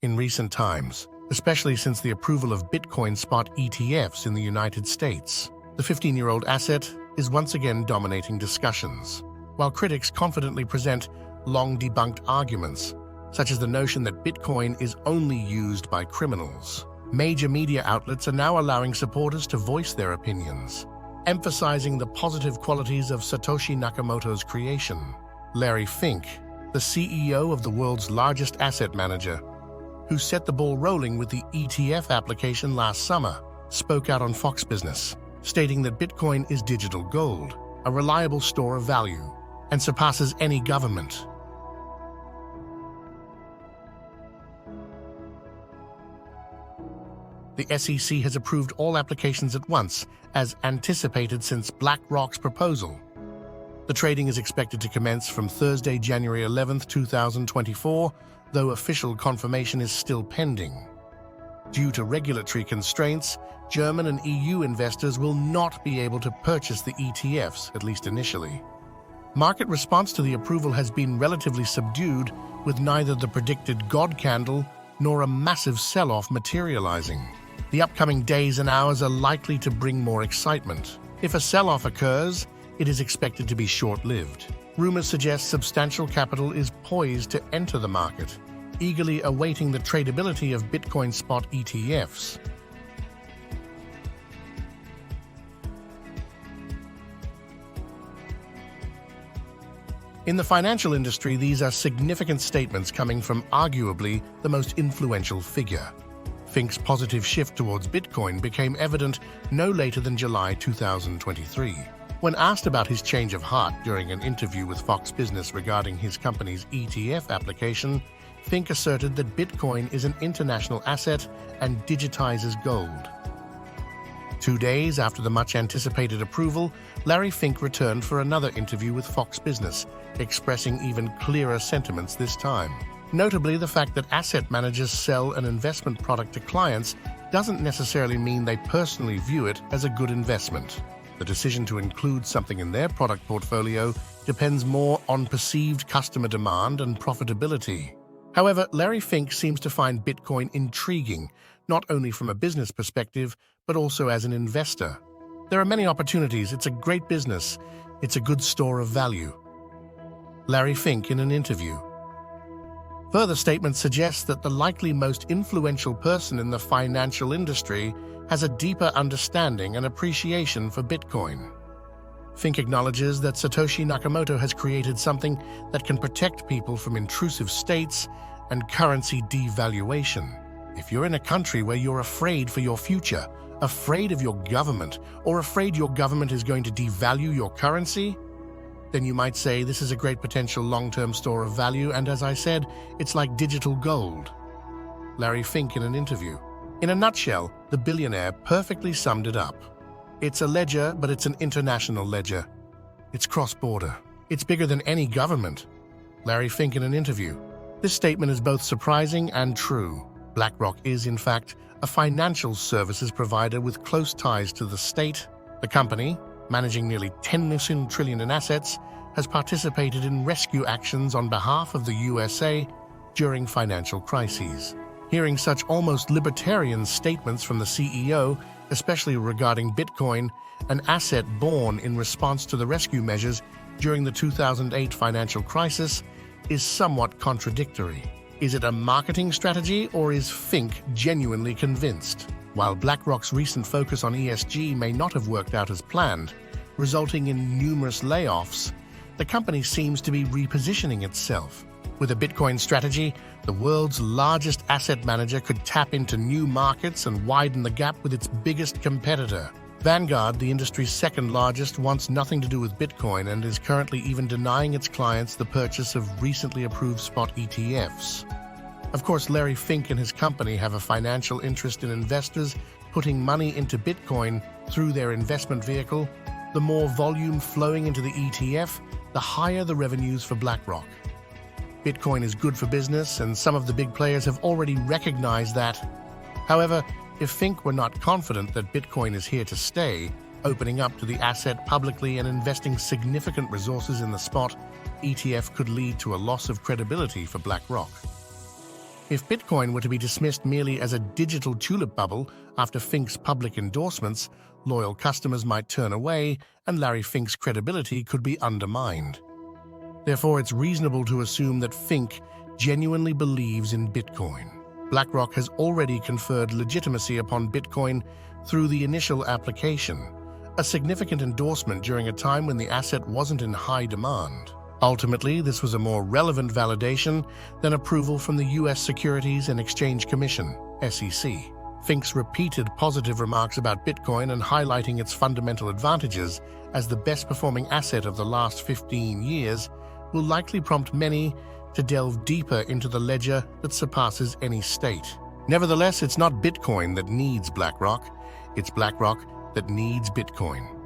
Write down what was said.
in recent times, especially since the approval of Bitcoin spot ETFs in the United States. The 15-year-old asset is once again dominating discussions, while critics confidently present long-debunked arguments, such as the notion that Bitcoin is only used by criminals. Major media outlets are now allowing supporters to voice their opinions, emphasizing the positive qualities of Satoshi Nakamoto's creation. Larry Fink, the CEO of the world's largest asset manager, who set the ball rolling with the ETF application last summer, spoke out on Fox Business, stating that Bitcoin is digital gold, a reliable store of value, and surpasses any government. The SEC has approved all applications at once, as anticipated since BlackRock's proposal. The trading is expected to commence from Thursday, January 11, 2024, though official confirmation is still pending. Due to regulatory constraints, German and EU investors will not be able to purchase the ETFs, at least initially. Market response to the approval has been relatively subdued, with neither the predicted God candle nor a massive sell-off materializing. The upcoming days and hours are likely to bring more excitement. If a sell-off occurs, it is expected to be short-lived. Rumors suggest substantial capital is poised to enter the market, eagerly awaiting the tradability of Bitcoin spot ETFs. In the financial industry, these are significant statements coming from arguably the most influential figure. Fink's positive shift towards Bitcoin became evident no later than July 2023. When asked about his change of heart during an interview with Fox Business regarding his company's ETF application, Fink asserted that Bitcoin is an international asset and digitizes gold. 2 days after the much-anticipated approval, Larry Fink returned for another interview with Fox Business, expressing even clearer sentiments this time. Notably, the fact that asset managers sell an investment product to clients doesn't necessarily mean they personally view it as a good investment. The decision to include something in their product portfolio depends more on perceived customer demand and profitability. However, Larry Fink seems to find Bitcoin intriguing, not only from a business perspective, but also as an investor. There are many opportunities. It's a great business. It's a good store of value. Larry Fink in an interview. Further statements suggest that the likely most influential person in the financial industry has a deeper understanding and appreciation for Bitcoin. Fink acknowledges that Satoshi Nakamoto has created something that can protect people from intrusive states and currency devaluation. If you're in a country where you're afraid for your future, afraid of your government, or afraid your government is going to devalue your currency, then you might say this is a great potential long-term store of value, and as I said, it's like digital gold. Larry Fink in an interview. In a nutshell, the billionaire perfectly summed it up. It's a ledger, but it's an international ledger. It's cross-border. It's bigger than any government. Larry Fink in an interview. This statement is both surprising and true. BlackRock is, in fact, a financial services provider with close ties to the state. The company, managing nearly $10 trillion in assets, has participated in rescue actions on behalf of the USA during financial crises. Hearing such almost libertarian statements from the CEO, especially regarding Bitcoin, an asset born in response to the rescue measures during the 2008 financial crisis, is somewhat contradictory. Is it a marketing strategy, or is Fink genuinely convinced? While BlackRock's recent focus on ESG may not have worked out as planned, resulting in numerous layoffs, the company seems to be repositioning itself. With a Bitcoin strategy, the world's largest asset manager could tap into new markets and widen the gap with its biggest competitor. Vanguard, the industry's second largest, wants nothing to do with Bitcoin and is currently even denying its clients the purchase of recently approved spot ETFs. Of course, Larry Fink and his company have a financial interest in investors putting money into Bitcoin through their investment vehicle. The more volume flowing into the ETF, the higher the revenues for BlackRock. Bitcoin is good for business, and some of the big players have already recognized that. However, if Fink were not confident that Bitcoin is here to stay, opening up to the asset publicly and investing significant resources in the spot ETF could lead to a loss of credibility for BlackRock. If Bitcoin were to be dismissed merely as a digital tulip bubble after Fink's public endorsements, loyal customers might turn away and Larry Fink's credibility could be undermined. Therefore, it's reasonable to assume that Fink genuinely believes in Bitcoin. BlackRock has already conferred legitimacy upon Bitcoin through the initial application, a significant endorsement during a time when the asset wasn't in high demand. Ultimately, this was a more relevant validation than approval from the U.S. Securities and Exchange Commission, SEC. Fink's repeated positive remarks about Bitcoin and highlighting its fundamental advantages as the best-performing asset of the last 15 years will likely prompt many to delve deeper into the ledger that surpasses any state. Nevertheless, it's not Bitcoin that needs BlackRock, it's BlackRock that needs Bitcoin.